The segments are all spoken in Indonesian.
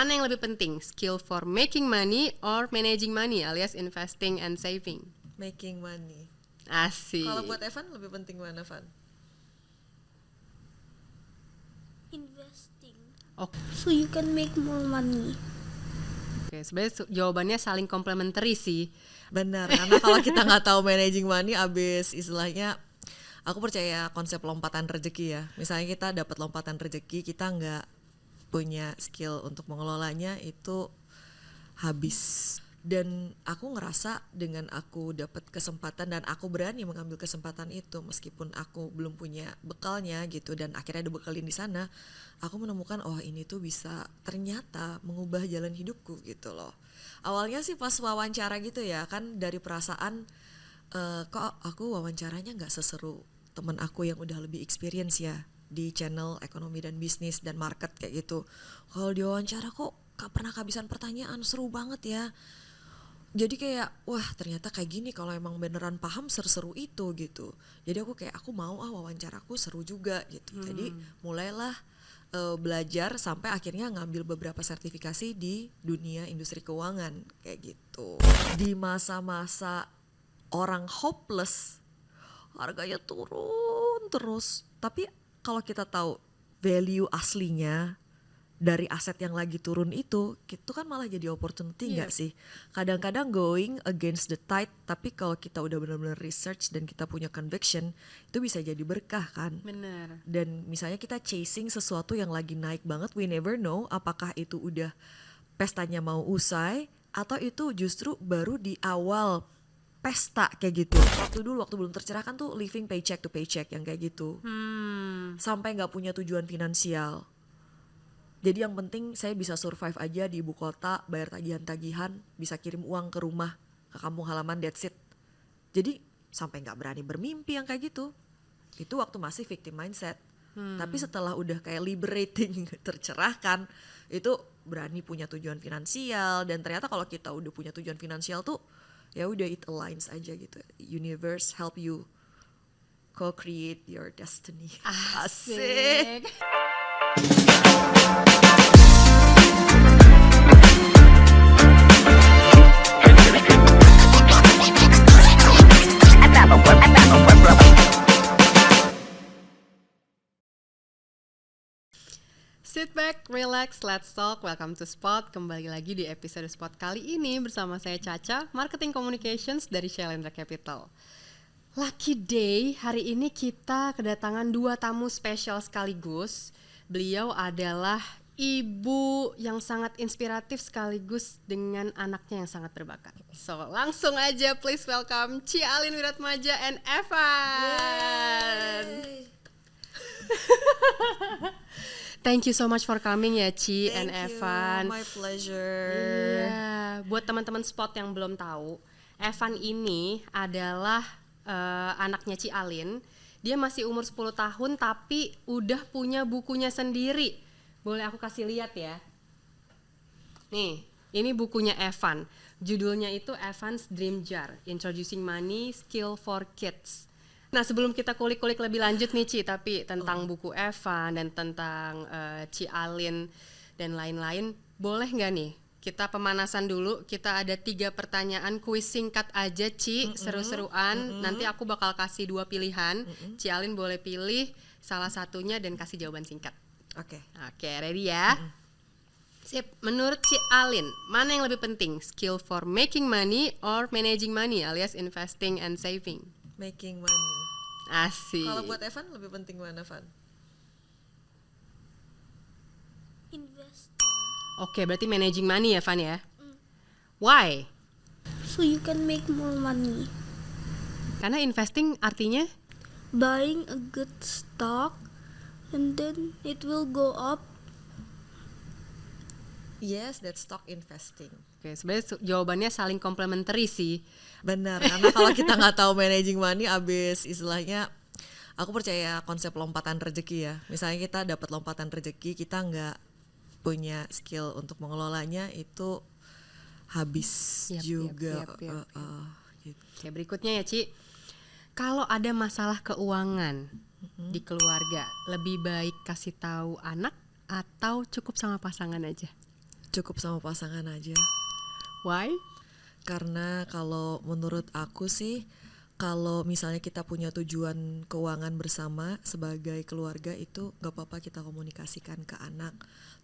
mana yang lebih penting? Skill for making money or managing money alias investing and saving? Making money. Asik. Kalau buat Evan lebih penting mana, Van? Investing. Oke, So you can make more money. sebenarnya jawabannya saling komplementari sih. Benar, karena kalau kita nggak tahu managing money, abis istilahnya, aku percaya konsep lompatan rezeki ya. Misalnya kita dapat lompatan rezeki, kita nggak punya skill untuk mengelolanya, itu habis. Dan aku ngerasa dengan aku dapat kesempatan dan aku berani mengambil kesempatan itu meskipun aku belum punya bekalnya gitu, dan akhirnya dibekalin di sana, aku menemukan oh ini tuh bisa ternyata mengubah jalan hidupku gitu loh. Awalnya sih pas wawancara gitu ya kan, dari perasaan kok aku wawancaranya nggak seseru temen aku yang udah lebih experience ya di channel ekonomi dan bisnis dan market kayak gitu. Kalau di wawancara kok gak pernah kehabisan pertanyaan, seru banget ya. Jadi kayak wah ternyata kayak gini kalau emang beneran paham seru itu gitu. Jadi aku kayak aku mau wawancaraku seru juga gitu. Jadi mulailah belajar sampai akhirnya ngambil beberapa sertifikasi di dunia industri keuangan kayak gitu. Di masa-masa orang hopeless, harganya turun terus. Tapi kalau kita tahu value aslinya dari aset yang lagi turun itu kan malah jadi opportunity nggak sih? Kadang-kadang going against the tide, tapi kalau kita udah benar-benar research dan kita punya conviction, itu bisa jadi berkah kan? Bener. Dan misalnya kita chasing sesuatu yang lagi naik banget, we never know apakah itu udah pestanya mau usai atau itu justru baru di awal pesta kayak gitu. Waktu belum tercerahkan tuh living paycheck to paycheck yang kayak gitu. Sampai nggak punya tujuan finansial. Jadi yang penting saya bisa survive aja di ibu kota, bayar tagihan-tagihan, bisa kirim uang ke rumah, ke kampung halaman, that's it. Jadi sampai gak berani bermimpi yang kayak gitu. Itu waktu masih victim mindset. Tapi setelah udah kayak liberating, tercerahkan, itu berani punya tujuan finansial. Dan ternyata kalau kita udah punya tujuan finansial tuh, ya udah it aligns aja gitu. Universe help you co-create your destiny. Asik. Sit back, relax, let's talk. Welcome to Spot. Kembali lagi di episode Spot kali ini bersama saya Caca, Marketing Communications dari Shailendra Capital. Lucky day, hari ini kita kedatangan 2 tamu spesial sekaligus. Beliau adalah ibu yang sangat inspiratif sekaligus dengan anaknya yang sangat berbakat. So, langsung aja please welcome Ci Alin Wiratmaja and Evan. Thank you so much for coming ya Ci and Evan. My pleasure. Iya, buat teman-teman Spot yang belum tahu, Evan ini adalah anaknya Ci Alin. Dia masih umur 10 tahun tapi udah punya bukunya sendiri. Boleh aku kasih lihat ya? Nih, ini bukunya Evan. Judulnya itu Evan's Dream Jar, Introducing Money Skill for Kids. Nah sebelum kita kulik-kulik lebih lanjut nih Ci, tapi tentang buku Evan dan tentang Ci Alin dan lain-lain, boleh nggak nih kita pemanasan dulu? Kita ada 3 pertanyaan kuis singkat aja Ci, seru-seruan. Nanti aku bakal kasih 2 pilihan, Ci Alin boleh pilih salah satunya dan kasih jawaban singkat. Oke, Ready ya? Sip, menurut Ci Alin, mana yang lebih penting? Skill for making money or managing money alias investing and saving? making money. Asik. Kalau buat Evan lebih penting mana, Van? Investing. Oke, berarti managing money ya, Van ya? Why? So you can make more money. Karena investing artinya? Buying a good stock and then it will go up. Yes, that's stock investing. Oke, sebenarnya jawabannya saling komplementari sih. Benar, karena kalau kita nggak tahu managing money, abis istilahnya, aku percaya konsep lompatan rezeki ya. Misalnya kita dapat lompatan rezeki, kita nggak punya skill untuk mengelolanya, itu habis juga. Yap. Gitu. Oke, berikutnya ya Ci. Kalau ada masalah keuangan di keluarga, lebih baik kasih tahu anak atau cukup sama pasangan aja? Cukup sama pasangan aja. Why? Karena kalau menurut aku sih, kalau misalnya kita punya tujuan keuangan bersama sebagai keluarga itu gak apa-apa kita komunikasikan ke anak.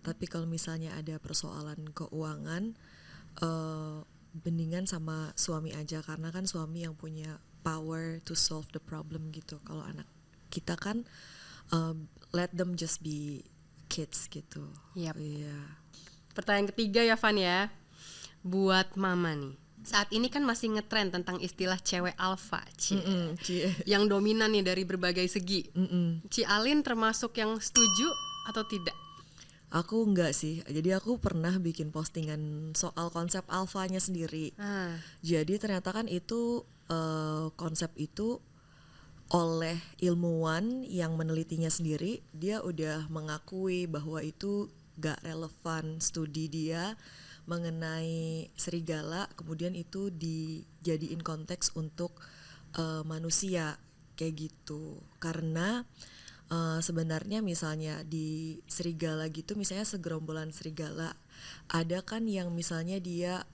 Tapi kalau misalnya ada persoalan keuangan, mendingan sama suami aja, karena kan suami yang punya power to solve the problem gitu. Kalau anak kita kan let them just be kids gitu. Yap. Iya. Pertanyaan ketiga ya Van ya, buat mama nih. Saat ini kan masih ngetren tentang istilah cewek alpha, yang dominan nih dari berbagai segi. Ci Alin termasuk yang setuju atau tidak? Aku enggak sih, jadi aku pernah bikin postingan soal konsep alfanya sendiri. Jadi ternyata kan itu konsep itu oleh ilmuwan yang menelitinya sendiri, dia udah mengakui bahwa itu gak relevan studi dia mengenai serigala, kemudian itu dijadiin konteks untuk manusia kayak gitu. Karena sebenarnya misalnya di serigala gitu, misalnya segerombolan serigala, ada kan yang misalnya dia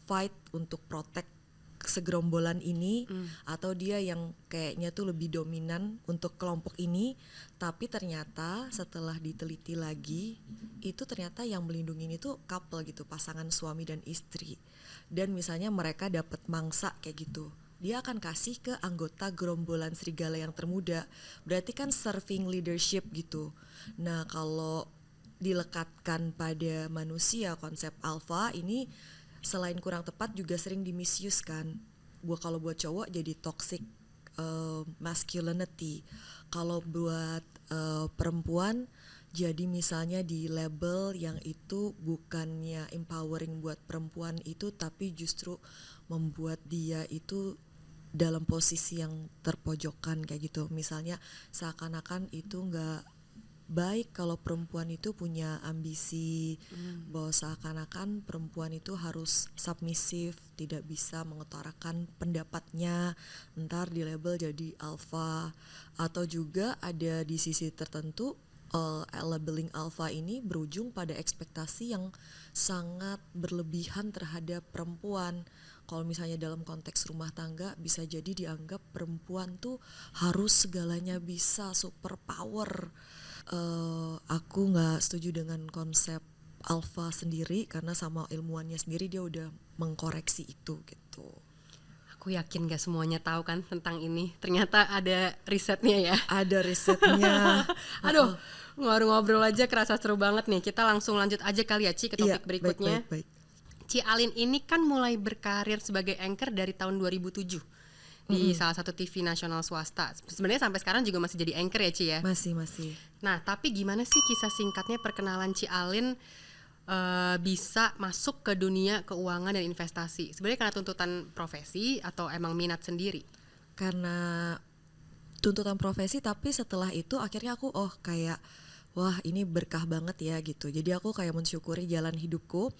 fight untuk protect segerombolan ini, atau dia yang kayaknya tuh lebih dominan untuk kelompok ini, tapi ternyata setelah diteliti lagi itu ternyata yang melindungi ini tuh couple gitu, pasangan suami dan istri, dan misalnya mereka dapat mangsa kayak gitu, dia akan kasih ke anggota gerombolan serigala yang termuda, berarti kan serving leadership gitu. Nah kalau dilekatkan pada manusia konsep alpha ini selain kurang tepat juga sering dimisius kan. Kalau buat cowok jadi toxic masculinity. Kalau buat perempuan jadi misalnya di label yang itu bukannya empowering buat perempuan itu, tapi justru membuat dia itu dalam posisi yang terpojokan kayak gitu. Misalnya seakan-akan itu nggak baik kalau perempuan itu punya ambisi, bahwa seakan-akan perempuan itu harus submisif, tidak bisa mengutarakan pendapatnya, ntar di label jadi alpha. Atau juga ada di sisi tertentu labeling alpha ini berujung pada ekspektasi yang sangat berlebihan terhadap perempuan. Kalau misalnya dalam konteks rumah tangga bisa jadi dianggap perempuan tuh harus segalanya bisa, super power. Aku nggak setuju dengan konsep alpha sendiri, karena sama ilmuwannya sendiri dia udah mengkoreksi itu gitu. Aku yakin gak semuanya tahu kan tentang ini. Ternyata ada risetnya ya. Ada risetnya. Aduh, ngobrol-ngobrol aja kerasa seru banget nih. Kita langsung lanjut aja kali ya Ci ke topik berikutnya. Baik. Ci Alin ini kan mulai berkarir sebagai anchor dari tahun 2007 di salah satu TV nasional swasta. Sebenarnya sampai sekarang juga masih jadi anchor ya Ci ya? Masih. Nah tapi gimana sih kisah singkatnya perkenalan Ci Alin bisa masuk ke dunia keuangan dan investasi? Sebenarnya karena tuntutan profesi atau emang minat sendiri? Karena tuntutan profesi, tapi setelah itu akhirnya aku kayak wah ini berkah banget ya gitu. Jadi aku kayak mensyukuri jalan hidupku.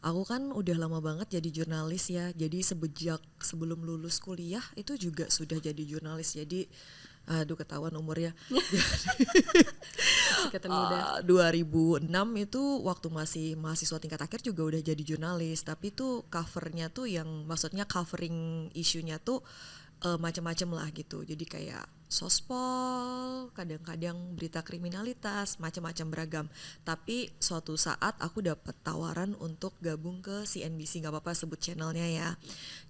Aku kan udah lama banget jadi jurnalis ya. Jadi sebelum lulus kuliah itu juga sudah jadi jurnalis. Jadi aduh ketahuan umurnya. 2006 itu waktu masih mahasiswa tingkat akhir juga udah jadi jurnalis. Tapi tuh covernya tuh yang maksudnya covering isunya tuh macam-macam lah gitu. Jadi kayak sospol, kadang-kadang berita kriminalitas, macam-macam beragam. Tapi suatu saat aku dapat tawaran untuk gabung ke CNBC, nggak apa-apa sebut channelnya ya.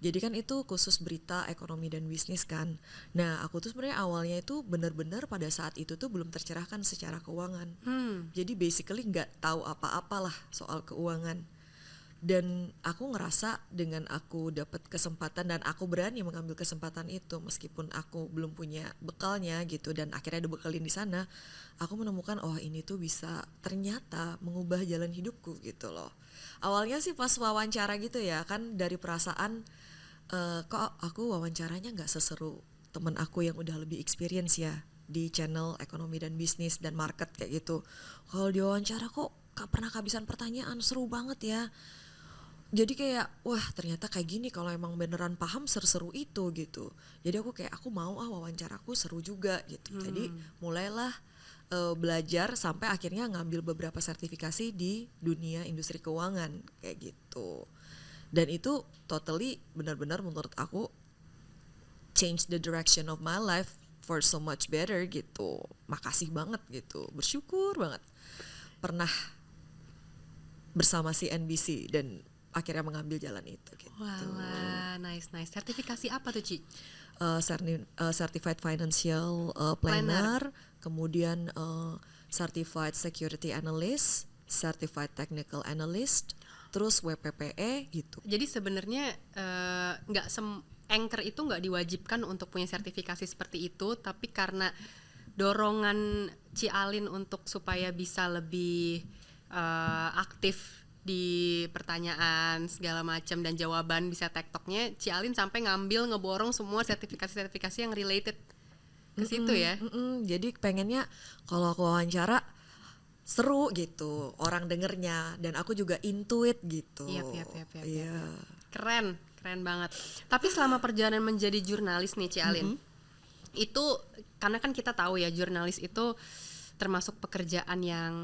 Jadi kan itu khusus berita ekonomi dan bisnis kan. Nah aku tuh sebenarnya awalnya itu benar-benar pada saat itu tuh belum tercerahkan secara keuangan. Jadi basically nggak tahu apa-apa lah soal keuangan. Dan aku ngerasa dengan aku dapat kesempatan dan aku berani mengambil kesempatan itu meskipun aku belum punya bekalnya gitu, dan akhirnya dibekalin di sana, aku menemukan ini tuh bisa ternyata mengubah jalan hidupku gitu loh. Awalnya sih pas wawancara gitu ya kan, dari perasaan kok aku wawancaranya nggak seseru temen aku yang udah lebih experience ya di channel ekonomi dan bisnis dan market kayak gitu. Kalau di wawancara kok gak pernah kehabisan pertanyaan, seru banget ya. Jadi kayak wah ternyata kayak gini kalau emang beneran paham seru itu gitu. Jadi aku mau wawancaraku seru juga gitu. Jadi mulailah belajar sampai akhirnya ngambil beberapa sertifikasi di dunia industri keuangan kayak gitu. Dan itu totally benar-benar menurut aku change the direction of my life for so much better gitu. Makasih banget gitu, bersyukur banget pernah bersama si NBC dan akhirnya mengambil jalan itu gitu. Wah, nice. Sertifikasi apa tuh, Ci? Certified Financial Planner, kemudian Certified Security Analyst, Certified Technical Analyst, terus WPPE gitu. Jadi sebenarnya nggak anchor itu nggak diwajibkan untuk punya sertifikasi seperti itu, tapi karena dorongan Ci Alin untuk supaya bisa lebih aktif di pertanyaan segala macam dan jawaban bisa tektoknya, Ci Alin sampai ngeborong semua sertifikasi yang related ke situ ya. Jadi pengennya kalau aku wawancara seru gitu orang dengernya dan aku juga intuit gitu. Yap. Iya. Keren banget. Tapi selama perjalanan menjadi jurnalis nih Ci Alin, itu karena kan kita tahu ya jurnalis itu termasuk pekerjaan yang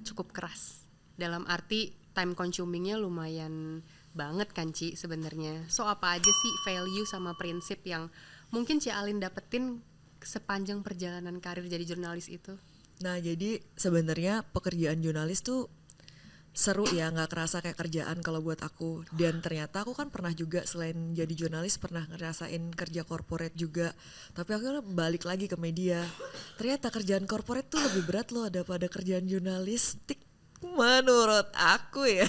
cukup keras. Dalam arti time consumingnya lumayan banget kan Ci sebenarnya. So apa aja sih value sama prinsip yang mungkin Ci Alin dapetin sepanjang perjalanan karir jadi jurnalis itu? Nah jadi sebenarnya pekerjaan jurnalis tuh seru ya, nggak kerasa kayak kerjaan kalau buat aku. Dan ternyata aku kan pernah juga selain jadi jurnalis pernah ngerasain kerja corporate juga. Tapi aku balik lagi ke media. Ternyata kerjaan corporate tuh lebih berat loh daripada kerjaan jurnalistik. Menurut aku ya.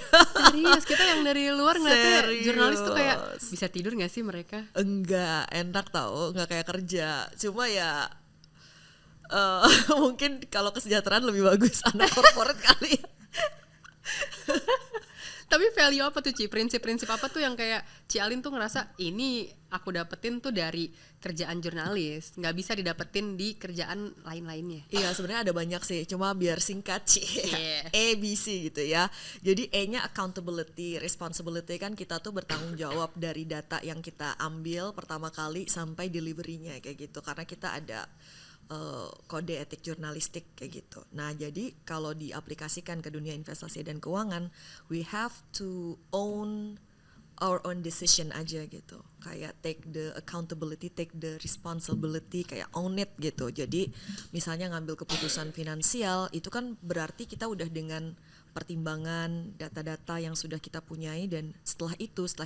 Serius, kita yang dari luar ngeliatnya jurnalis tuh kayak bisa tidur gak sih mereka? Enggak, enak tau, nggak kayak kerja. Cuma ya mungkin kalau kesejahteraan lebih bagus anak corporate kali ya. Tapi value apa tuh Ci? Prinsip-prinsip apa tuh yang kayak Ci Alin tuh ngerasa ini aku dapetin tuh dari kerjaan jurnalis, nggak bisa didapetin di kerjaan lain-lainnya? Iya sebenarnya ada banyak sih, cuma biar singkat Ci. Yeah. ABC gitu ya. Jadi E-nya accountability, responsibility kan kita tuh bertanggung jawab dari data yang kita ambil pertama kali sampai deliverynya kayak gitu. Karena kita ada kode etik jurnalistik kayak gitu. Nah jadi kalau diaplikasikan ke dunia investasi dan keuangan, we have to own our own decision aja gitu. Kayak take the accountability, take the responsibility, kayak own it gitu. Jadi misalnya ngambil keputusan finansial itu kan berarti kita udah dengan pertimbangan data-data yang sudah kita punyai, dan setelah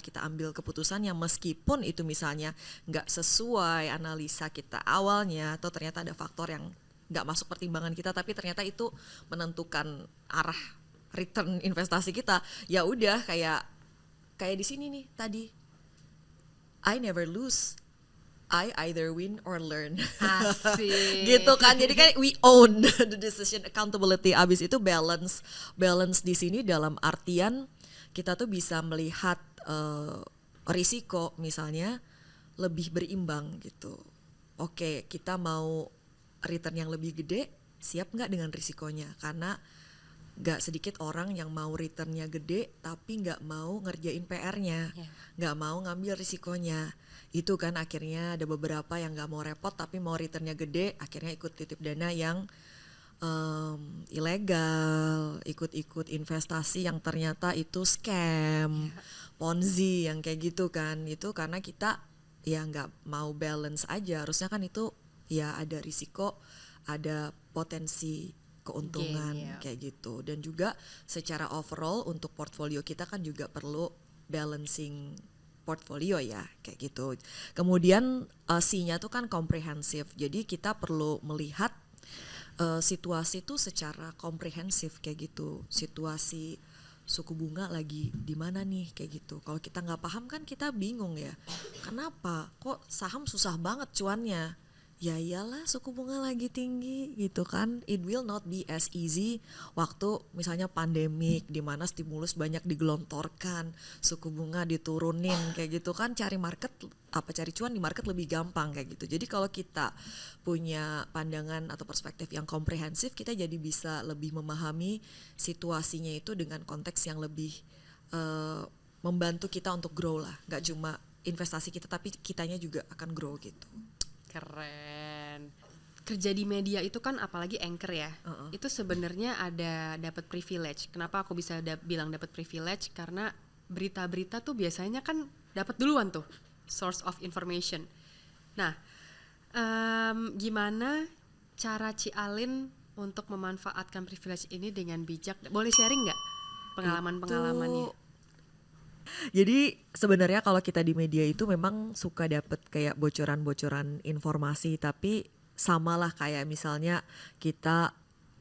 kita ambil keputusan yang meskipun itu misalnya nggak sesuai analisa kita awalnya atau ternyata ada faktor yang nggak masuk pertimbangan kita tapi ternyata itu menentukan arah return investasi kita, ya udah kayak di sini nih tadi, I never lose, I either win or learn. Asik. Gitu kan. Jadi kan we own the decision, accountability. Abis itu balance di sini dalam artian kita tuh bisa melihat risiko misalnya lebih berimbang gitu. Oke, kita mau return yang lebih gede, siap nggak dengan risikonya? Karena nggak sedikit orang yang mau returnnya gede tapi nggak mau ngerjain PR-nya, nggak mau ngambil risikonya. Itu kan akhirnya ada beberapa yang nggak mau repot tapi mau returnnya gede, akhirnya ikut titip dana yang ilegal, ikut investasi yang ternyata itu scam, ponzi yang kayak gitu kan. Itu karena kita ya nggak mau balance aja. Harusnya kan itu ya ada risiko, ada potensi keuntungan kayak gitu. Dan juga secara overall untuk portfolio kita kan juga perlu balancing portfolio ya kayak gitu. Kemudian C-nya tuh kan komprehensif. Jadi kita perlu melihat situasi tuh secara komprehensif kayak gitu. Situasi suku bunga lagi di mana nih kayak gitu. Kalau kita nggak paham kan kita bingung ya. Kenapa? Kok saham susah banget cuannya? Ya iyalah suku bunga lagi tinggi gitu kan. It will not be as easy waktu misalnya pandemik di mana stimulus banyak digelontorkan, suku bunga diturunin kayak gitu kan, cari cuan di market lebih gampang kayak gitu. Jadi kalau kita punya pandangan atau perspektif yang komprehensif, kita jadi bisa lebih memahami situasinya itu dengan konteks yang lebih membantu kita untuk grow lah. Gak cuma investasi kita tapi kitanya juga akan grow gitu. Keren. kerja di media itu kan apalagi anchor ya, itu sebenarnya ada dapat privilege. Kenapa aku bisa bilang dapat privilege? Karena berita-berita tuh biasanya kan dapat duluan tuh source of information. Nah, gimana cara Ci Alin untuk memanfaatkan privilege ini dengan bijak? Boleh sharing nggak pengalaman-pengalamannya? Jadi sebenarnya kalau kita di media itu memang suka dapet kayak bocoran-bocoran informasi, tapi samalah kayak misalnya kita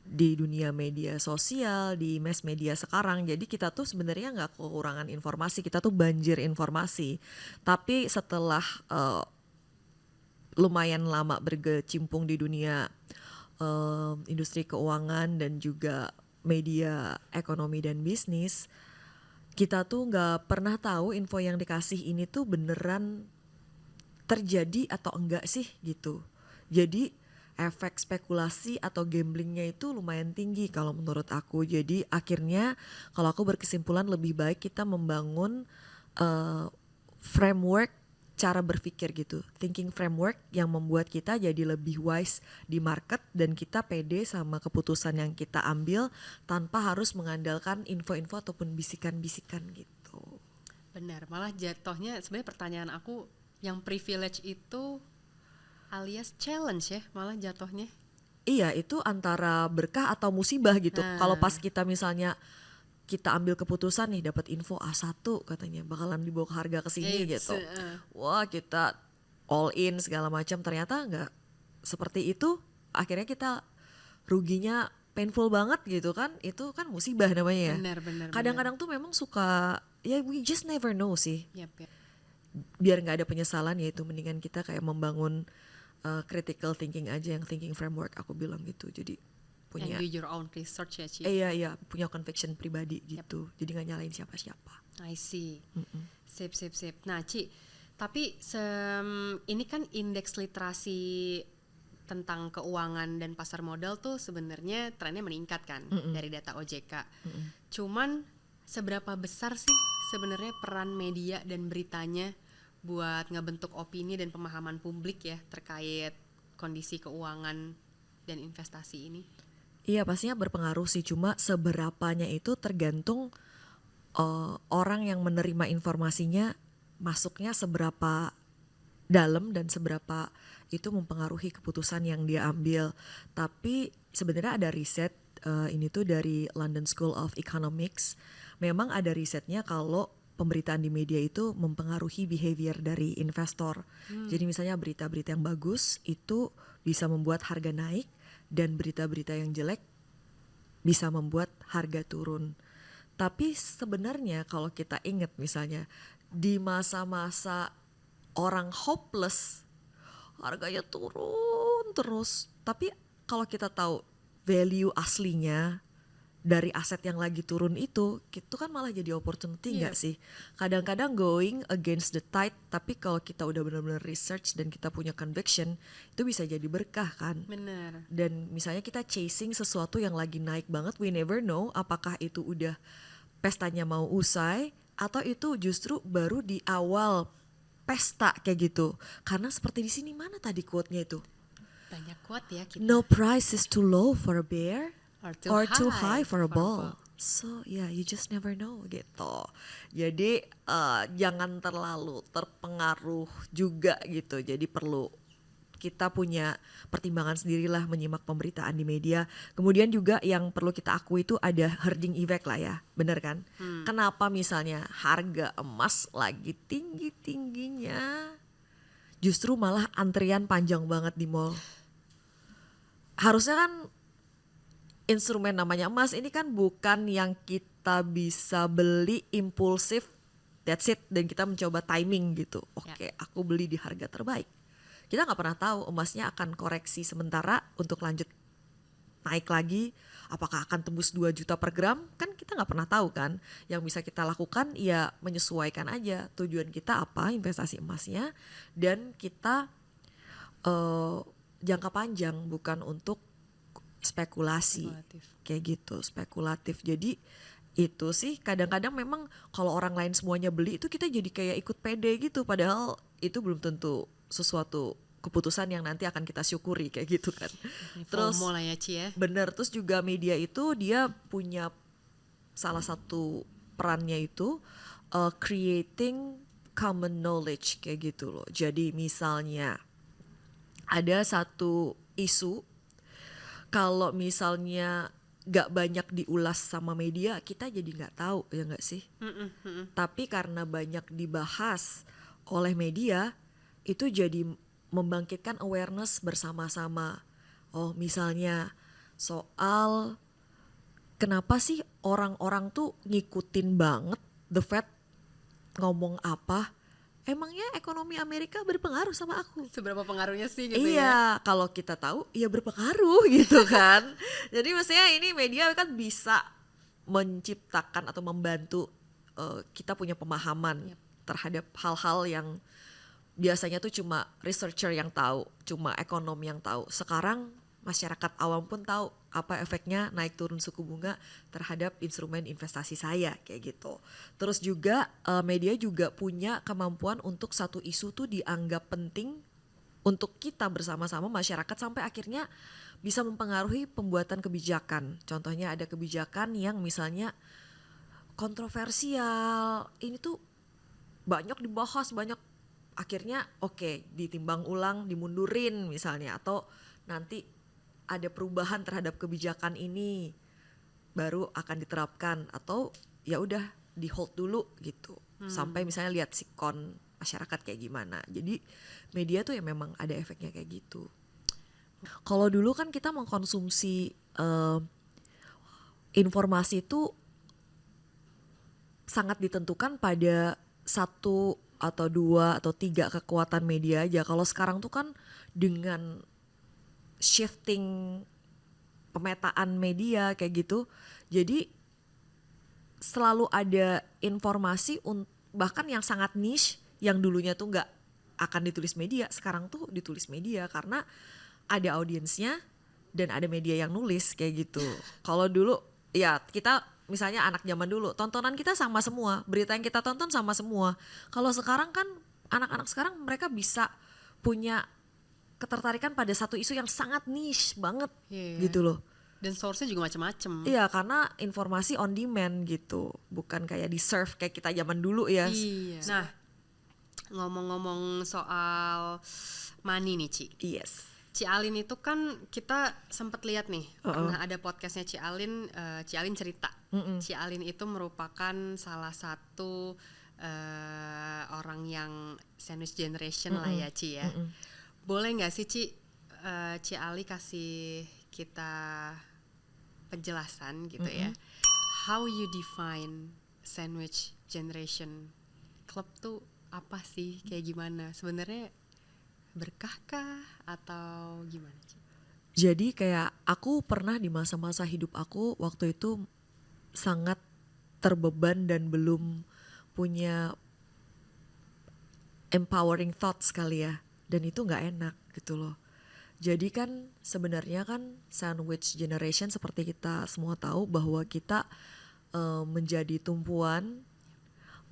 di dunia media sosial, di mass media sekarang. Jadi kita tuh sebenarnya nggak kekurangan informasi, kita tuh banjir informasi. Tapi setelah lumayan lama berkecimpung di dunia industri keuangan dan juga media ekonomi dan bisnis, kita tuh nggak pernah tahu info yang dikasih ini tuh beneran terjadi atau enggak sih gitu. Jadi efek spekulasi atau gamblingnya itu lumayan tinggi kalau menurut aku. Jadi akhirnya kalau aku berkesimpulan lebih baik kita membangun framework cara berpikir gitu, thinking framework yang membuat kita jadi lebih wise di market dan kita pede sama keputusan yang kita ambil tanpa harus mengandalkan info-info ataupun bisikan-bisikan gitu. Benar, malah jatuhnya sebenarnya pertanyaan aku yang privilege itu alias challenge ya, malah jatuhnya. Iya, itu antara berkah atau musibah gitu. Kalau pas kita misalnya kita ambil keputusan nih dapat info A1 katanya bakalan dibawa ke harga ke sini gitu. Wah, kita all in segala macam, ternyata enggak seperti itu. Akhirnya kita ruginya painful banget gitu kan. Itu kan musibah namanya ya. Benar. Kadang-kadang tuh memang suka ya we just never know sih. Yep. Biar nggak ada penyesalan ya itu mendingan kita kayak membangun critical thinking aja, yang thinking framework aku bilang gitu. Jadi punya and do your own research ya Ci. Iya, punya conviction pribadi gitu. Jadi nggak nyalain siapa-siapa. I see. Sip. Nah Ci, tapi ini kan indeks literasi tentang keuangan dan pasar modal tuh sebenarnya trennya meningkat kan dari data OJK. Cuman seberapa besar sih sebenarnya peran media dan beritanya buat ngebentuk opini dan pemahaman publik ya terkait kondisi keuangan dan investasi ini? Iya, pastinya berpengaruh sih, cuma seberapanya itu tergantung orang yang menerima informasinya masuknya seberapa dalam dan seberapa itu mempengaruhi keputusan yang dia ambil. Tapi sebenarnya ada riset ini tuh dari London School of Economics. Memang ada risetnya kalau pemberitaan di media itu mempengaruhi behavior dari investor. Jadi misalnya berita-berita yang bagus itu bisa membuat harga naik dan berita-berita yang jelek bisa membuat harga turun. Tapi sebenarnya kalau kita ingat misalnya di masa-masa orang hopeless harganya turun terus. Tapi kalau kita tahu value aslinya dari aset yang lagi turun itu kan malah jadi opportunity nggak sih? Kadang-kadang going against the tide, tapi kalau kita udah benar-benar research dan kita punya conviction, itu bisa jadi berkah kan? Benar. Dan misalnya kita chasing sesuatu yang lagi naik banget, we never know apakah itu udah pestanya mau usai atau itu justru baru di awal pesta kayak gitu. Karena seperti di sini mana tadi quote-nya itu? Banyak quote ya kita. No price is too low for a bear. Or too high for a ball. So yeah, you just never know gitu. Jadi jangan terlalu terpengaruh juga gitu. Jadi perlu kita punya pertimbangan sendirilah menyimak pemberitaan di media. Kemudian juga yang perlu kita akui itu ada herding effect lah ya, bener kan? Kenapa misalnya harga emas lagi tinggi-tingginya, justru malah antrian panjang banget di mall. Harusnya kan instrumen namanya emas ini kan bukan yang kita bisa beli impulsif, that's it, dan kita mencoba timing gitu. Oke, aku beli di harga terbaik. Kita nggak pernah tahu emasnya akan koreksi sementara untuk lanjut naik lagi. Apakah akan tembus 2 juta per gram? Kan kita nggak pernah tahu kan. Yang bisa kita lakukan ya menyesuaikan aja tujuan kita apa, investasi emasnya, dan kita jangka panjang, bukan untuk spekulasi kayak gitu, spekulatif. Jadi itu sih kadang-kadang memang kalau orang lain semuanya beli itu kita jadi kayak ikut pede gitu, padahal itu belum tentu sesuatu keputusan yang nanti akan kita syukuri kayak gitu kan. Terus FOMO lah ya Ci ya. bener, terus juga media itu dia punya salah satu perannya itu creating common knowledge kayak gitu loh. Jadi misalnya ada satu isu, kalau misalnya gak banyak diulas sama media, kita jadi gak tahu, ya gak sih? Tapi karena banyak dibahas oleh media, itu jadi membangkitkan awareness bersama-sama. Oh misalnya soal kenapa sih orang-orang tuh ngikutin banget The Fed ngomong apa, emangnya ekonomi Amerika berpengaruh sama aku? Seberapa pengaruhnya sih gitu ya. Iya, kalau kita tahu ya berpengaruh gitu kan. Jadi maksudnya ini media kan bisa menciptakan atau membantu kita punya pemahaman terhadap hal-hal yang biasanya tuh cuma researcher yang tahu, cuma ekonom yang tahu. Sekarang masyarakat awam pun tahu apa efeknya naik turun suku bunga terhadap instrumen investasi saya kayak gitu. Terus juga media juga punya kemampuan untuk satu isu tuh dianggap penting untuk kita bersama-sama masyarakat sampai akhirnya bisa mempengaruhi pembuatan kebijakan. Contohnya ada kebijakan yang misalnya kontroversial, ini tuh banyak dibahas, banyak akhirnya oke, ditimbang ulang, dimundurin misalnya, atau nanti ada perubahan terhadap kebijakan ini baru akan diterapkan, atau ya udah di hold dulu gitu sampai misalnya lihat sikon masyarakat kayak gimana. Jadi media tuh ya memang ada efeknya kayak gitu. Kalau dulu kan kita mengkonsumsi informasi itu sangat ditentukan pada satu atau dua atau tiga kekuatan media aja. Kalau sekarang tuh kan dengan shifting pemetaan media kayak gitu, jadi selalu ada informasi bahkan yang sangat niche yang dulunya tuh nggak akan ditulis media, sekarang tuh ditulis media karena ada audiensnya dan ada media yang nulis kayak gitu. Kalau dulu ya kita misalnya anak zaman dulu, tontonan kita sama semua, berita yang kita tonton sama semua. Kalau sekarang kan anak-anak sekarang mereka bisa punya ketertarikan pada satu isu yang sangat niche banget gitu loh. Dan source-nya juga macam-macam. Iya, karena informasi on demand gitu, bukan kayak di serve kayak kita zaman dulu ya. Iya. Nah, ngomong-ngomong soal money nih Ci. Yes. Ci Alin itu kan kita sempat lihat nih, pernah ada podcastnya Ci Alin cerita. Ci Alin itu merupakan salah satu orang yang sandwich generation lah ya Ci ya. Boleh nggak sih Ci Ali kasih kita penjelasan gitu ya, how you define sandwich generation club tuh apa sih, kayak gimana sebenarnya? Berkahkah atau gimana Ci? Jadi kayak aku pernah di masa-masa hidup aku waktu itu sangat terbeban dan belum punya empowering thoughts kali ya, dan itu nggak enak gitu loh. Jadi kan sebenarnya kan sandwich generation seperti kita semua tahu bahwa kita menjadi tumpuan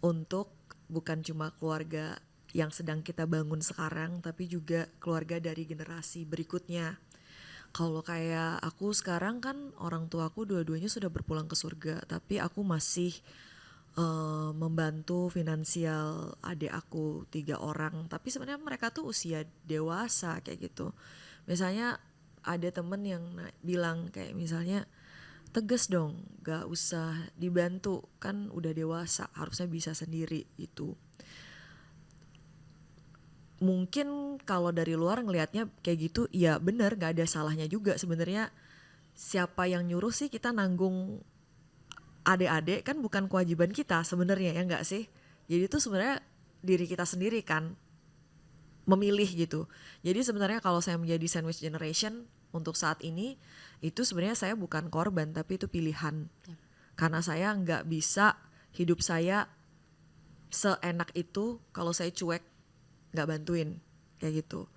untuk bukan cuma keluarga yang sedang kita bangun sekarang, tapi juga keluarga dari generasi berikutnya. Kalau kayak aku sekarang kan orang tuaku dua-duanya sudah berpulang ke surga, tapi aku masih membantu finansial adik aku 3 orang. Tapi sebenarnya mereka tuh usia dewasa kayak gitu. Misalnya ada temen yang bilang kayak misalnya, tegas dong, gak usah dibantu, kan udah dewasa, harusnya bisa sendiri itu. Mungkin kalau dari luar ngelihatnya kayak gitu, ya bener, gak ada salahnya juga sebenarnya. Siapa yang nyuruh sih kita nanggung adik-adik, kan bukan kewajiban kita sebenarnya, ya nggak sih? Jadi itu sebenarnya diri kita sendiri kan memilih gitu. Jadi sebenarnya kalau saya menjadi sandwich generation untuk saat ini, itu sebenarnya saya bukan korban, tapi itu pilihan. Karena saya nggak bisa hidup saya seenak itu kalau saya cuek nggak bantuin kayak gitu.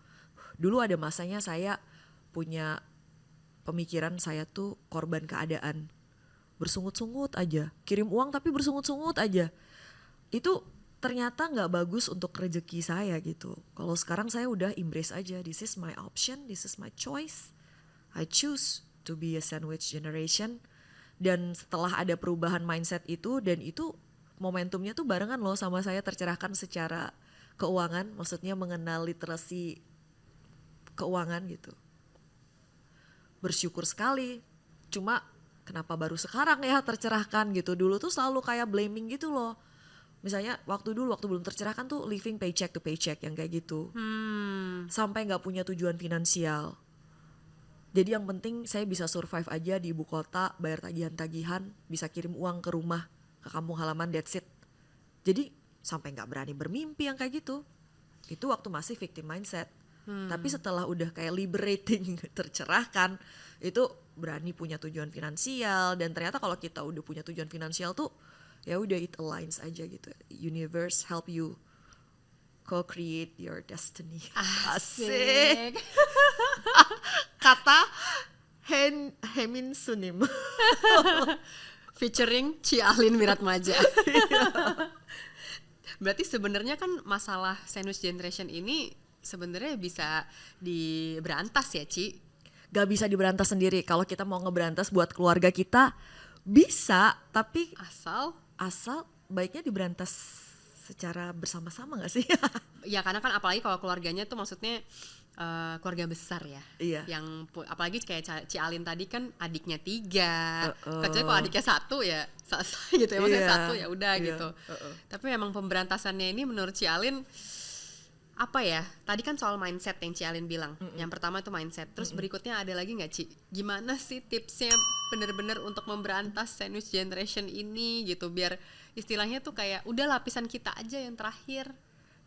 Dulu ada masanya saya punya pemikiran saya tuh korban keadaan, bersungut-sungut aja, kirim uang tapi bersungut-sungut aja. Itu ternyata nggak bagus untuk rezeki saya gitu. Kalau sekarang saya udah embrace aja, this is my option, this is my choice, I choose to be a sandwich generation. Dan setelah ada perubahan mindset itu, dan itu momentumnya tuh barengan loh sama saya tercerahkan secara keuangan, maksudnya mengenal literasi keuangan gitu. Bersyukur sekali, cuma kenapa baru sekarang ya tercerahkan gitu. Dulu tuh selalu kayak blaming gitu loh. Misalnya waktu belum tercerahkan tuh living paycheck to paycheck yang kayak gitu. Sampai gak punya tujuan finansial. Jadi yang penting saya bisa survive aja di ibu kota, bayar tagihan-tagihan, bisa kirim uang ke rumah, ke kampung halaman, that's it. Jadi sampai gak berani bermimpi yang kayak gitu. Itu waktu masih victim mindset. Tapi setelah udah kayak liberating, tercerahkan, itu berani punya tujuan finansial. Dan ternyata kalau kita udah punya tujuan finansial tuh, ya udah it aligns aja gitu. Universe help you co-create your destiny. Asik. Kata Hemin Sunim. Featuring Cialin Wiratmaja. Berarti sebenarnya kan masalah sandwich generation ini sebenarnya bisa diberantas ya, Ci? Gak bisa diberantas sendiri. Kalau kita mau ngeberantas buat keluarga kita bisa, tapi asal baiknya diberantas secara bersama-sama gak sih? Ya karena kan apalagi kalau keluarganya tuh maksudnya keluarga besar ya. Iya. Yang apalagi kayak Cialin tadi kan adiknya 3. Kecuali kalau adiknya 1 ya selesai gitu ya. Maksudnya 1 ya udah gitu. Tapi memang pemberantasannya ini menurut Cialin apa ya? Tadi kan soal mindset yang Cialin bilang. Yang pertama itu mindset. Terus berikutnya ada lagi nggak, Ci? Gimana sih tipsnya bener-bener untuk memberantas sandwich generation ini gitu, biar istilahnya tuh kayak udah lapisan kita aja yang terakhir.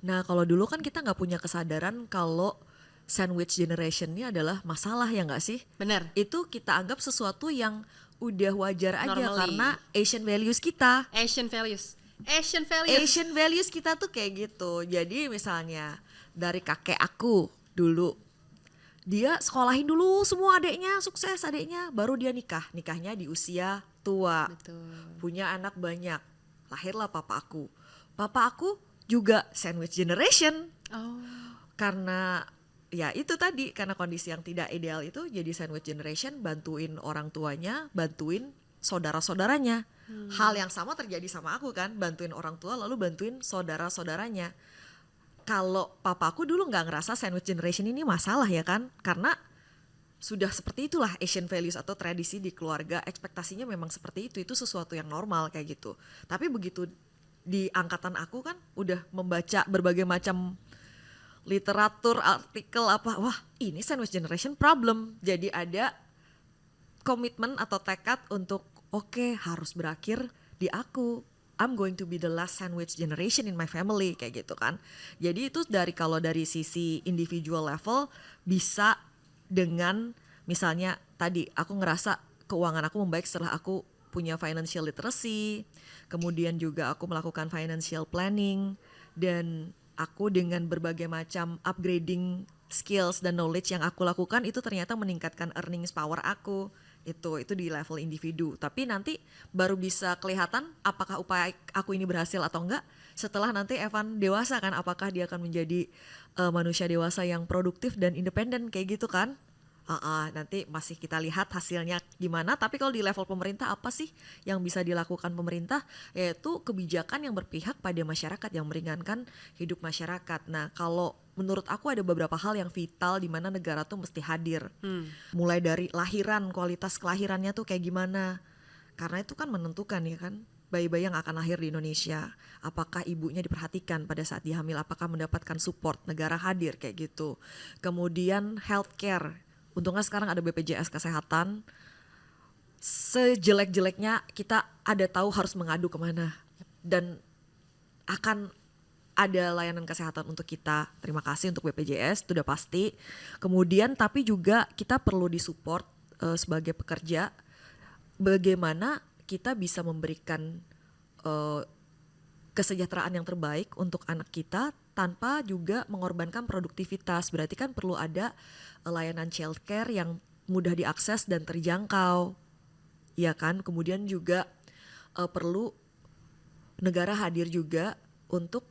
Nah kalau dulu kan kita nggak punya kesadaran kalau sandwich generation ini adalah masalah ya nggak sih? Bener. Itu kita anggap sesuatu yang udah wajar aja. Normally. Karena Asian values kita. Asian values kita tuh kayak gitu. Jadi misalnya dari kakek aku dulu, dia sekolahin dulu semua adeknya, sukses adeknya, baru dia nikahnya di usia tua. Betul. Punya anak banyak, lahirlah papa aku juga sandwich generation. Karena ya itu tadi, karena kondisi yang tidak ideal itu jadi sandwich generation, bantuin orang tuanya, bantuin saudara-saudaranya. Hal yang sama terjadi sama aku kan, bantuin orang tua lalu bantuin saudara-saudaranya. Kalau papaku dulu nggak ngerasa sandwich generation ini masalah ya kan, karena sudah seperti itulah Asian values atau tradisi di keluarga, ekspektasinya memang seperti itu sesuatu yang normal kayak gitu. Tapi begitu di angkatan aku kan udah membaca berbagai macam literatur, artikel apa, wah ini sandwich generation problem. Jadi ada komitmen atau tekad untuk oke, harus berakhir di aku. I'm going to be the last sandwich generation in my family kayak gitu kan. Jadi itu kalau dari sisi individual level bisa dengan misalnya tadi aku ngerasa keuangan aku membaik setelah aku punya financial literacy, kemudian juga aku melakukan financial planning, dan aku dengan berbagai macam upgrading skills dan knowledge yang aku lakukan itu ternyata meningkatkan earnings power aku. Itu di level individu. Tapi nanti baru bisa kelihatan apakah upaya aku ini berhasil atau enggak setelah nanti Evan dewasa kan, apakah dia akan menjadi manusia dewasa yang produktif dan independen kayak gitu kan. Nanti masih kita lihat hasilnya gimana. Tapi kalau di level pemerintah apa sih yang bisa dilakukan pemerintah, yaitu kebijakan yang berpihak pada masyarakat, yang meringankan hidup masyarakat. Nah kalau menurut aku ada beberapa hal yang vital di mana negara tuh mesti hadir. Mulai dari lahiran, kualitas kelahirannya tuh kayak gimana, karena itu kan menentukan ya kan, bayi-bayi yang akan lahir di Indonesia, apakah ibunya diperhatikan pada saat dia hamil, apakah mendapatkan support, negara hadir kayak gitu. Kemudian healthcare, untungnya sekarang ada BPJS Kesehatan. Sejelek-jeleknya kita ada tahu harus mengadu kemana, dan akan ada layanan kesehatan untuk kita. Terima kasih untuk BPJS, itu udah pasti. Kemudian tapi juga kita perlu disupport sebagai pekerja, bagaimana kita bisa memberikan kesejahteraan yang terbaik untuk anak kita tanpa juga mengorbankan produktivitas. Berarti kan perlu ada layanan childcare yang mudah diakses dan terjangkau, ya kan. Kemudian juga perlu negara hadir juga untuk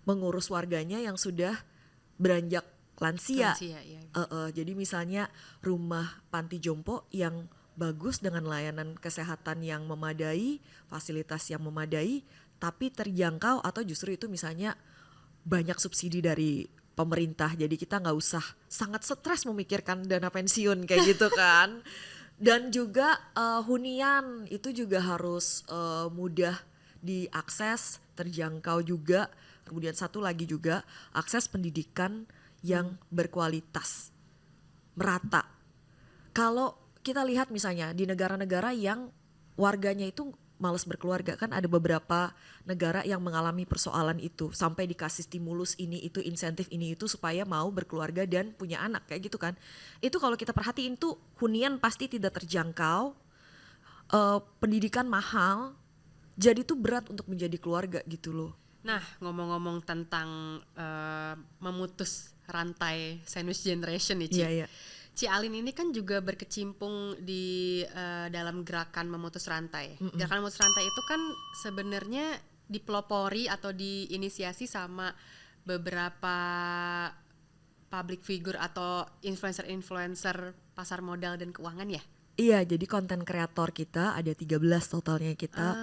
mengurus warganya yang sudah beranjak lansia. Lansia, iya. Jadi misalnya rumah panti jompo yang bagus dengan layanan kesehatan yang memadai, fasilitas yang memadai, tapi terjangkau, atau justru itu misalnya banyak subsidi dari pemerintah, jadi kita nggak usah sangat stres memikirkan dana pensiun kayak gitu kan. Dan juga hunian itu juga harus mudah diakses, terjangkau juga. Kemudian satu lagi juga akses pendidikan yang berkualitas, merata. Kalau kita lihat misalnya di negara-negara yang warganya itu malas berkeluarga, kan ada beberapa negara yang mengalami persoalan itu sampai dikasih stimulus ini itu, insentif ini itu supaya mau berkeluarga dan punya anak kayak gitu kan. Itu kalau kita perhatiin tuh hunian pasti tidak terjangkau, pendidikan mahal, jadi tuh berat untuk menjadi keluarga gitu loh. Nah, ngomong-ngomong tentang memutus rantai sandwich generation nih, Ci. Iya. Ci Alin ini kan juga berkecimpung di dalam gerakan memutus rantai. Gerakan memutus rantai itu kan sebenarnya dipelopori atau diinisiasi sama beberapa public figure atau influencer-influencer pasar modal dan keuangan ya? Iya, jadi konten kreator kita ada 13 totalnya kita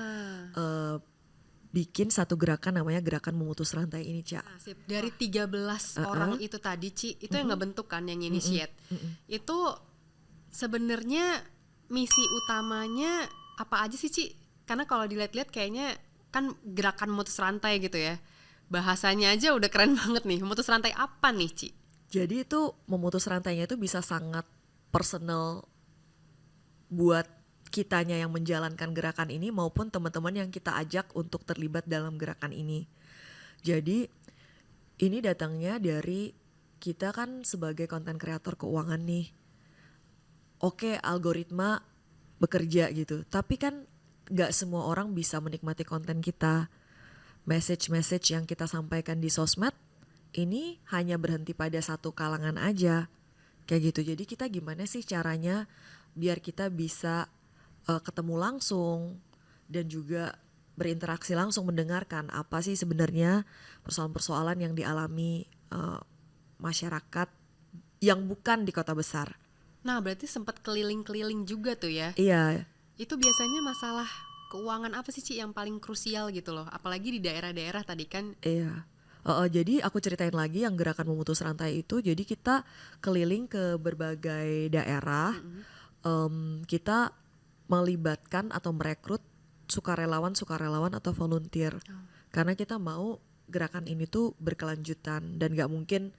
bikin satu gerakan namanya gerakan memutus rantai ini, Ca. Asip. Dari 13 orang itu tadi, Ci, itu yang ngebentuk kan, yang initiate. Itu sebenarnya misi utamanya apa aja sih, Ci? Karena kalau dilihat-lihat kayaknya kan gerakan memutus rantai gitu ya. Bahasanya aja udah keren banget nih. Memutus rantai apa nih, Ci? Jadi itu memutus rantainya itu bisa sangat personal buat kitanya yang menjalankan gerakan ini maupun teman-teman yang kita ajak untuk terlibat dalam gerakan ini. Jadi ini datangnya dari kita kan sebagai konten kreator keuangan nih. Oke, algoritma bekerja gitu, tapi kan gak semua orang bisa menikmati konten kita. Message-message yang kita sampaikan di sosmed ini hanya berhenti pada satu kalangan aja. Kayak gitu, jadi kita gimana sih caranya biar kita bisa ketemu langsung dan juga berinteraksi langsung, mendengarkan apa sih sebenarnya persoalan-persoalan yang dialami masyarakat yang bukan di kota besar. Nah, berarti sempat keliling-keliling juga tuh ya? Iya. Itu biasanya masalah keuangan apa sih, Ci, yang paling krusial gitu loh? Apalagi di daerah-daerah tadi kan. Iya. Jadi aku ceritain lagi yang gerakan memutus rantai itu. Jadi kita keliling ke berbagai daerah. Kita melibatkan atau merekrut sukarelawan atau volunteer. Karena kita mau gerakan ini tuh berkelanjutan dan gak mungkin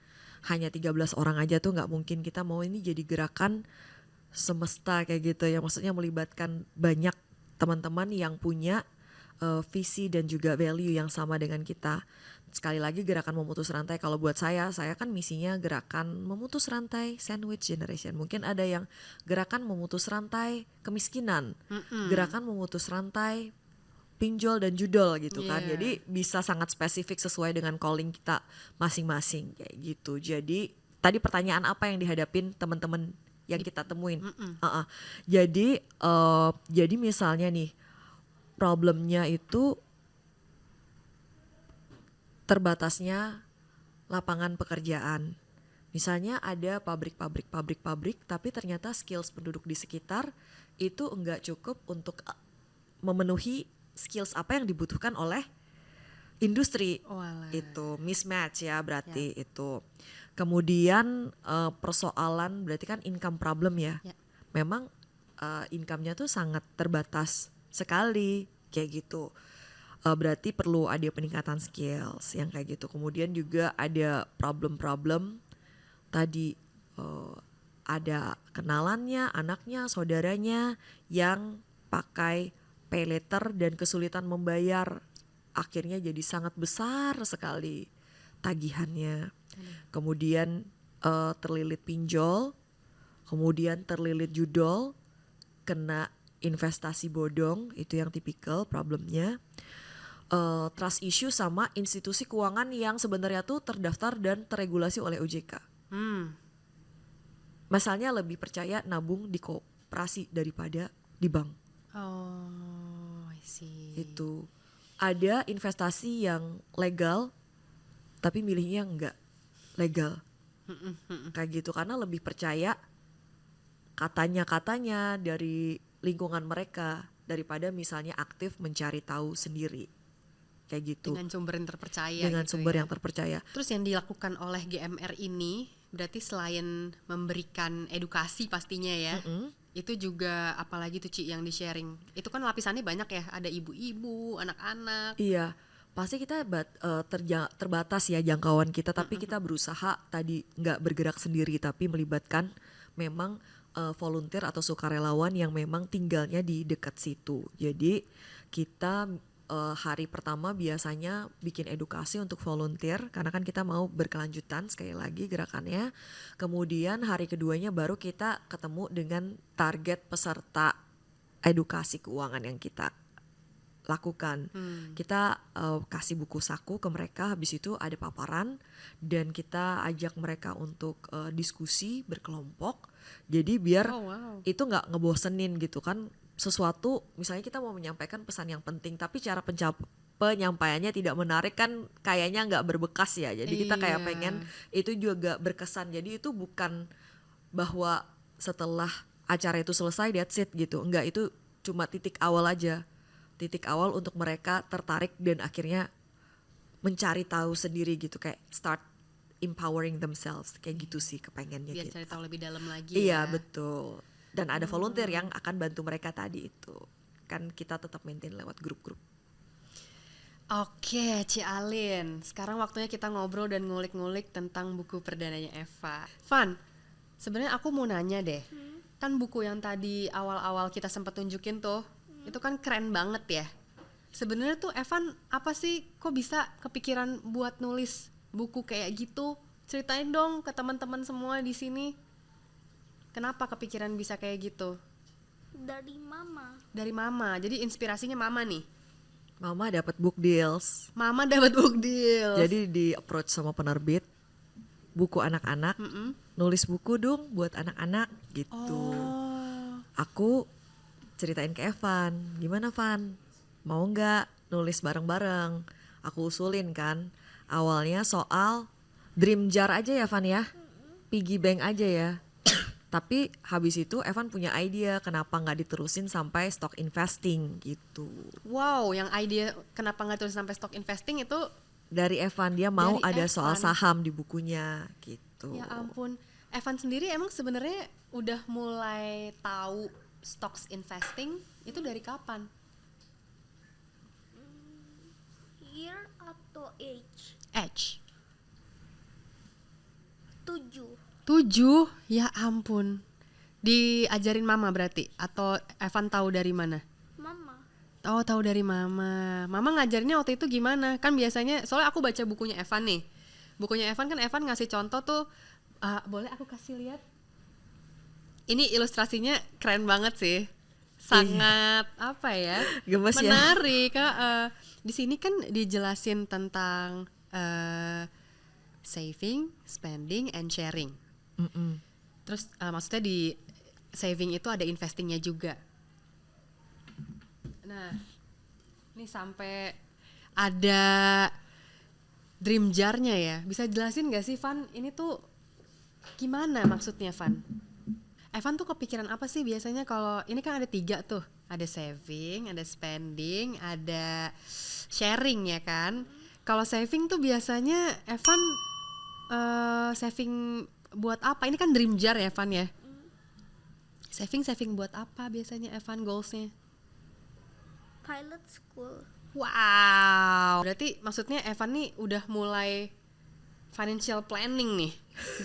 hanya 13 orang aja tuh gak mungkin. Kita mau ini jadi gerakan semesta kayak gitu ya. Maksudnya melibatkan banyak teman-teman yang punya visi dan juga value yang sama dengan kita. Sekali lagi gerakan memutus rantai, kalau buat saya kan misinya gerakan memutus rantai sandwich generation. Mungkin ada yang gerakan memutus rantai kemiskinan, gerakan memutus rantai pinjol dan judol gitu kan. Jadi bisa sangat spesifik sesuai dengan calling kita masing-masing kayak gitu. Jadi tadi pertanyaan apa yang dihadapin teman-teman yang kita temuin? Jadi misalnya nih problemnya itu terbatasnya lapangan pekerjaan. Misalnya ada pabrik, tapi ternyata skills penduduk di sekitar itu enggak cukup untuk memenuhi skills apa yang dibutuhkan oleh industri. Itu mismatch ya berarti itu. Kemudian persoalan berarti kan income problem ya. Memang income-nya tuh sangat terbatas sekali kayak gitu. Berarti perlu ada peningkatan skills yang kayak gitu. Kemudian juga ada problem-problem tadi, ada kenalannya, anaknya, saudaranya yang pakai pay letter dan kesulitan membayar, akhirnya jadi sangat besar sekali tagihannya. Kemudian terlilit pinjol, kemudian terlilit judol, kena investasi bodong, itu yang tipikal problemnya. Trust issue sama institusi keuangan yang sebenarnya tuh terdaftar dan terregulasi oleh OJK. Masalahnya lebih percaya nabung di koperasi daripada di bank. Oh, I see. Itu ada investasi yang legal tapi milihnya nggak legal kayak gitu, karena lebih percaya katanya dari lingkungan mereka daripada misalnya aktif mencari tahu sendiri kayak gitu Dengan sumber yang terpercaya dengan gitu sumber ya. yang terpercaya. Terus yang dilakukan oleh GMR ini berarti selain memberikan edukasi pastinya ya, itu juga apalagi tuh Ci yang di-sharing? Itu kan lapisannya banyak ya, ada ibu-ibu, anak-anak. Iya, pasti kita terbatas ya jangkauan kita, tapi kita berusaha tadi nggak bergerak sendiri, tapi melibatkan memang volunteer atau sukarelawan yang memang tinggalnya di dekat situ. Jadi kita hari pertama biasanya bikin edukasi untuk volunteer karena kan kita mau berkelanjutan sekali lagi gerakannya. Kemudian hari keduanya baru kita ketemu dengan target peserta edukasi keuangan yang kita lakukan. Kita kasih buku saku ke mereka, habis itu ada paparan dan kita ajak mereka untuk diskusi berkelompok. Jadi biar itu nggak ngebosenin gitu kan, sesuatu misalnya kita mau menyampaikan pesan yang penting tapi cara penyampaiannya tidak menarik kan kayaknya nggak berbekas ya. Jadi kita kayak pengen itu juga berkesan. Jadi itu bukan bahwa setelah acara itu selesai that's it gitu. Enggak, itu cuma titik awal aja. Titik awal untuk mereka tertarik dan akhirnya mencari tahu sendiri gitu, kayak start empowering themselves kayak gitu sih kepengennya Biar gitu. cari tahu lebih dalam lagi Iya ya. betul. Dan ada volunteer yang akan bantu mereka tadi itu. Kan kita tetap maintain lewat grup-grup. Oke, Ci Alin. Sekarang waktunya kita ngobrol dan ngulik-ngulik tentang buku perdananya Eva. Van, sebenarnya aku mau nanya deh. Kan buku yang tadi awal-awal kita sempat tunjukin tuh, itu kan keren banget ya. Sebenarnya tuh Evan apa sih kok bisa kepikiran buat nulis buku kayak gitu? Ceritain dong ke teman-teman semua di sini. Kenapa kepikiran bisa kayak gitu? Dari mama. Dari mama. Jadi inspirasinya mama nih. Mama dapat book deals. Mama dapat book deal. Jadi di approach sama penerbit buku anak-anak, nulis buku dong buat anak-anak gitu. Aku ceritain ke Evan, gimana Van? Mau nggak nulis bareng-bareng? Aku usulin kan, awalnya soal dream jar aja ya Van ya, piggy bank aja ya. Tapi habis itu Evan punya ide kenapa nggak diterusin sampai stock investing gitu. Wow, yang ide kenapa nggak terus sampai stock investing itu Dari Evan, dia mau Dari ada soal Evan. saham di bukunya gitu. ya ampun. Evan sendiri emang sebenarnya udah mulai tahu stocks investing itu dari kapan? Year atau age? Age. 7. 7, ya ampun. Diajarin mama berarti atau Evan tahu dari mana? Mama. Oh, tahu dari mama. Mama ngajarinnya waktu itu gimana? Kan biasanya soalnya aku baca bukunya Evan nih. Bukunya Evan kan Evan ngasih contoh tuh, boleh aku kasih lihat? Ini ilustrasinya keren banget sih. Sangat apa ya? Gemes ya. Menarik. Di sini kan dijelasin tentang saving, spending, and sharing. Terus maksudnya di saving itu ada investingnya juga. Nah, ini sampai ada dream jar-nya ya. Bisa jelasin gak sih Van? Ini tuh gimana maksudnya Van? Evan tuh kepikiran apa sih biasanya kalau ini kan ada 3 tuh. Ada saving, ada spending, ada sharing ya kan. Kalau saving tuh biasanya Evan saving buat apa? Ini kan dream jar ya Evan ya. Saving buat apa biasanya Evan goalsnya? Pilot school. Wow. Berarti maksudnya Evan nih udah mulai financial planning nih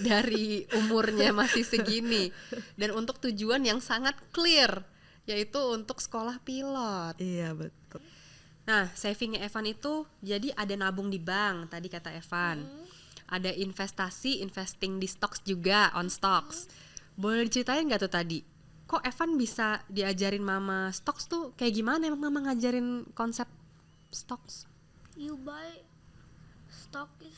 dari umurnya masih segini dan untuk tujuan yang sangat clear yaitu untuk sekolah pilot. Iya betul. Nah, savingnya Evan itu jadi ada nabung di bank tadi kata Evan. Ada investing di stocks juga, on stocks. Boleh diceritain nggak tuh tadi? Kok Evan bisa diajarin mama stocks tuh kayak gimana emang mama ngajarin konsep stocks? You buy stock is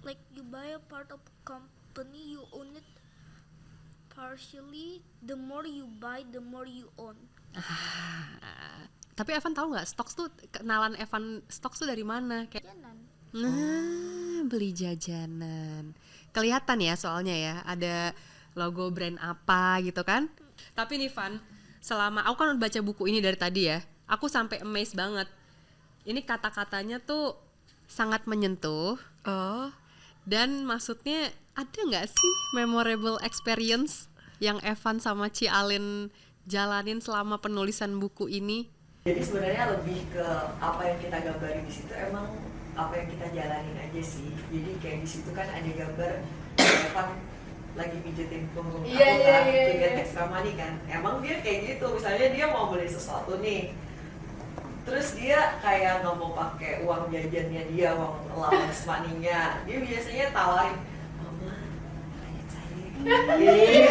like you buy a part of company, you own it partially. The more you buy, the more you own. Tapi Evan tahu nggak Stocks tuh, kenalan Evan Stocks tuh dari mana? Kayak Jalan. nah, beli jajanan. Kelihatan ya soalnya ya, ada logo brand apa gitu kan. Tapi nih Van, selama aku kan udah baca buku ini dari tadi ya, aku sampai amazed banget. Ini kata-katanya tuh sangat menyentuh. Oh, Dan maksudnya ada nggak sih memorable experience yang Evan sama Ci Alin jalanin selama penulisan buku ini? jadi sebenarnya lebih ke apa yang kita gambarin di situ emang apa yang kita jalanin aja sih. Jadi kayak di situ kan ada gambar Evan lagi pijetin punggung aku kan, to get extra money kan. Emang dia kayak gitu, misalnya dia mau beli sesuatu nih, terus dia kayak nggak mau pakai uang jajannya dia, uang allowance money-nya, dia biasanya tawarin, mama, kayak saya.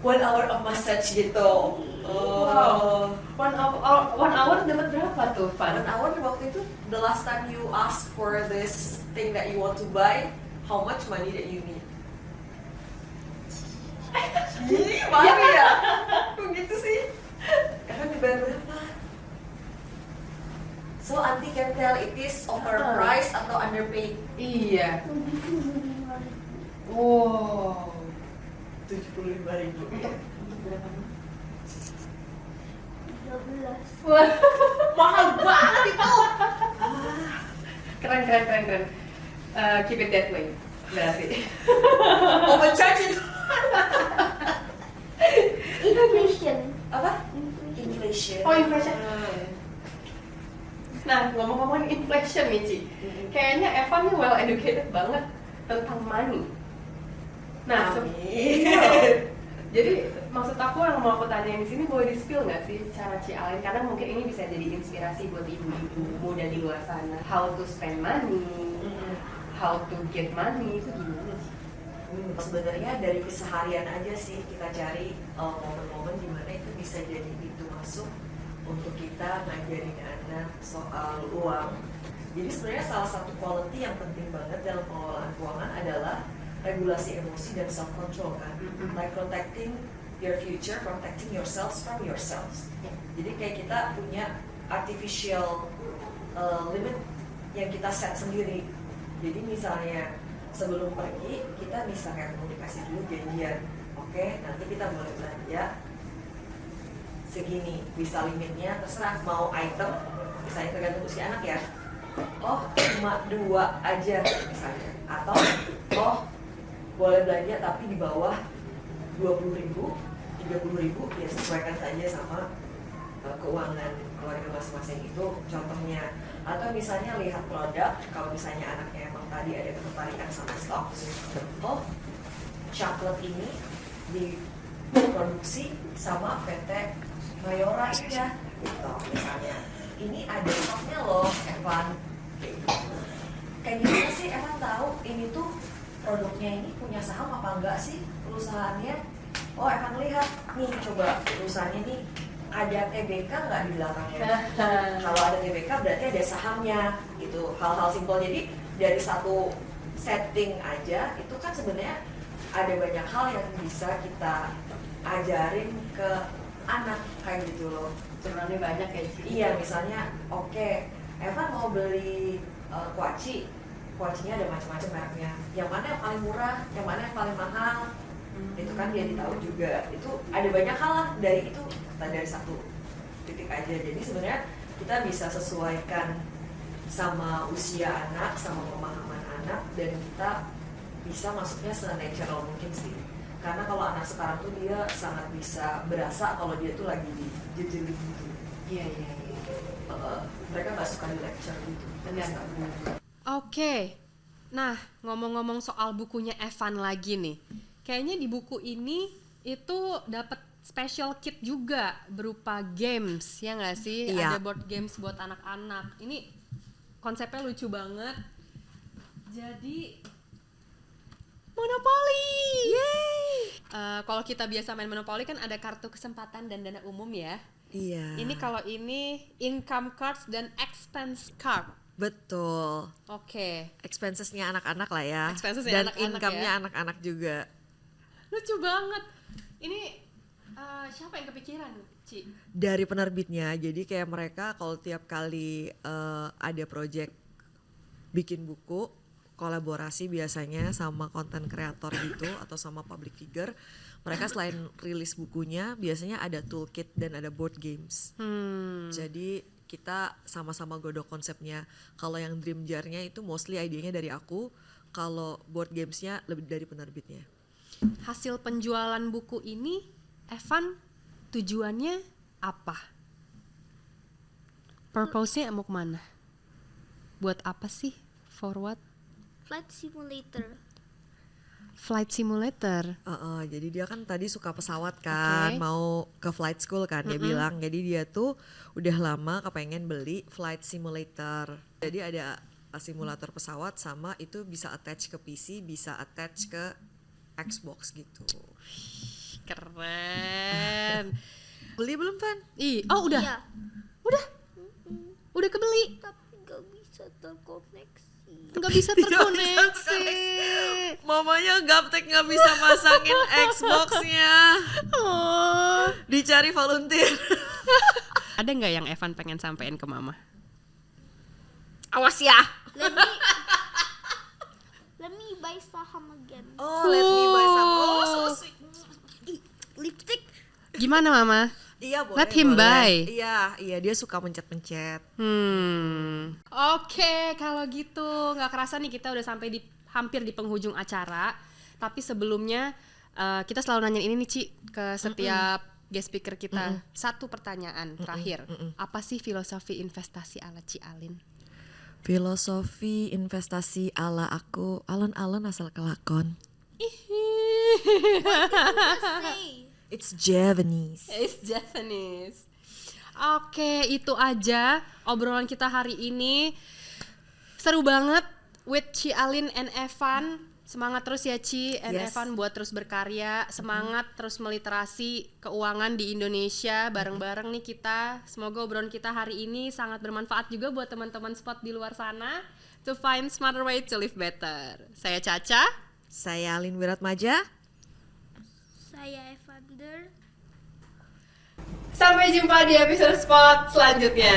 One hour of massage gitu. Wow. One hour dapat berapa tuh, Van? 1 hour waktu itu, the last time you ask for this thing that you want to buy, how much money that you need? Ih, mana ya? Kok gitu sih? Karena dibayar berapa? So auntie can tell it is overpriced atau underpaid. Iya. Wow. 75.000. Untuk berapa? 13. Wah, Mahal banget itu. keren. Keep it that way. Berarti. Overcharge itu. Inflation. Apa? Inflation. Inflation. Oh, inflation. Nah, ngomong-ngomong inflation nih, Ci. Kayaknya Evan nih well educated banget tentang money. Nah, Amin. jadi maksud aku yang mau aku tanya di sini, boleh di-spill nggak sih cara Ci Alin? Karena mungkin ini bisa jadi inspirasi buat ibu-ibu muda di luar sana. How to spend money, how to get money, itu gimana sih? Sebenarnya dari keseharian aja sih kita cari momen-momen dimana itu bisa jadi pintu masuk untuk kita ngajarin anak soal uang. Jadi sebenarnya salah satu quality yang penting banget dalam pengelolaan keuangan adalah regulasi emosi dan self control kan. Like protecting your future, protecting yourselves from yourselves. Jadi kayak kita punya artificial limit yang kita set sendiri. Jadi misalnya sebelum pergi kita bisa kayak komunikasi dulu janjian. Oke, nanti kita boleh belanja segini, bisa limitnya terserah mau item, misalnya tergantung usia anak ya. Oh, cuma 2 aja misalnya. Atau oh boleh belanja tapi di bawah 20.000, 30.000, ya sesuaikan saja sama keuangan keluarga masing-masing itu contohnya. Atau misalnya lihat produk, kalau misalnya anaknya emang tadi ada ketertarikan sama stok, oh coklat ini diproduksi sama PT Mayora ya, gitu misalnya. Ini ada stoknya loh, Evan. Kayak gimana sih Evan tahu ini tuh produknya ini punya saham apa enggak sih perusahaannya? Oh Evan lihat nih, coba perusahaannya nih ada TBK nggak di belakangnya? Kalau ada TBK berarti ada sahamnya. Itu hal-hal simpel. Jadi dari satu setting aja itu kan sebenarnya ada banyak hal yang bisa kita ajarin ke anak kayak gitu loh. Sebenarnya banyak ya, Ci. Iya, misalnya oke, Evan mau beli kuaci. Kuacinya ada macam-macam mereknya. Yang mana yang paling murah, yang mana yang paling mahal. Itu kan dia tahu juga. Itu ada banyak hal lah dari itu. Kita dari satu titik aja. Jadi sebenarnya kita bisa sesuaikan sama usia anak, sama pemahaman anak, dan kita bisa masuknya se-natural mungkin sih. Karena kalau anak sekarang tuh dia sangat bisa berasa kalau dia tuh lagi dijejelin gitu. Iya. Mereka nggak suka di lecture gitu. Benar. Oke. Nah, ngomong-ngomong soal bukunya Evan lagi nih. Kayaknya di buku ini itu dapat special kit juga berupa games, ya nggak sih? Iya. Ada board games buat anak-anak. Ini konsepnya lucu banget. Jadi Monopoly. Yeay. Kalau kita biasa main Monopoly kan ada kartu kesempatan dan dana umum ya. Iya. Ini kalau ini income cards dan expense card. Betul. Oke. Expensesnya anak-anak lah ya. Expensesnya Dan anak-anak income-nya ya. anak-anak juga. Lucu banget. Ini Siapa yang kepikiran, Ci? Dari penerbitnya. Jadi kayak mereka kalau tiap kali ada project bikin buku, kolaborasi biasanya sama konten kreator gitu atau sama public figure, mereka selain rilis bukunya biasanya ada toolkit dan ada board games. Jadi kita sama-sama godok konsepnya. Kalau yang Dream Jar-nya itu mostly idenya dari aku, kalau board games-nya lebih dari penerbitnya. Hasil penjualan buku ini, Evan, tujuannya apa? Purpose-nya mau kemana? Buat apa sih? For what? Flight simulator. Flight simulator. Jadi dia kan tadi suka pesawat kan, Oke. mau ke flight school kan dia bilang. Jadi dia tuh udah lama kepengen beli flight simulator. Jadi ada simulator pesawat sama itu bisa attach ke PC, bisa attach ke Xbox gitu. Keren. Beli belum Van? Udah. Iya, Udah kebeli. tapi gak bisa terkoneksi. Nggak bisa terkoneksi. Mamanya gaptek nggak bisa masangin Xbox-nya. Oh. Dicari volunteer. Ada nggak yang Evan pengen sampein ke mama? Awas ya. Let me buy saham again. Oh, let me buy some. Oh, so sweet. Lipstick. Gimana mama? Iya boleh. Let him boleh. buy. Iya dia suka mencet-mencet. Oke, kalau gitu nggak kerasa nih kita udah sampai hampir di penghujung acara. Tapi sebelumnya kita selalu nanyain ini nih Ci ke setiap guest speaker kita. Satu pertanyaan terakhir. Apa sih filosofi investasi ala Ci Alin? Filosofi investasi ala aku, alon-alon asal kelakon. Say. It's Javanese. It's Japanese. Oke, itu aja obrolan kita hari ini. Seru banget with Ci Alin and Evan. Semangat terus ya Ci and Yes. Evan buat terus berkarya. Semangat terus meliterasi keuangan di Indonesia bareng-bareng nih kita. Semoga obrolan kita hari ini sangat bermanfaat juga buat teman-teman spot di luar sana. To find smarter way to live better. Saya Caca. Saya Alin Wiratmaja. Saya Evander. Sampai jumpa di episode spot selanjutnya.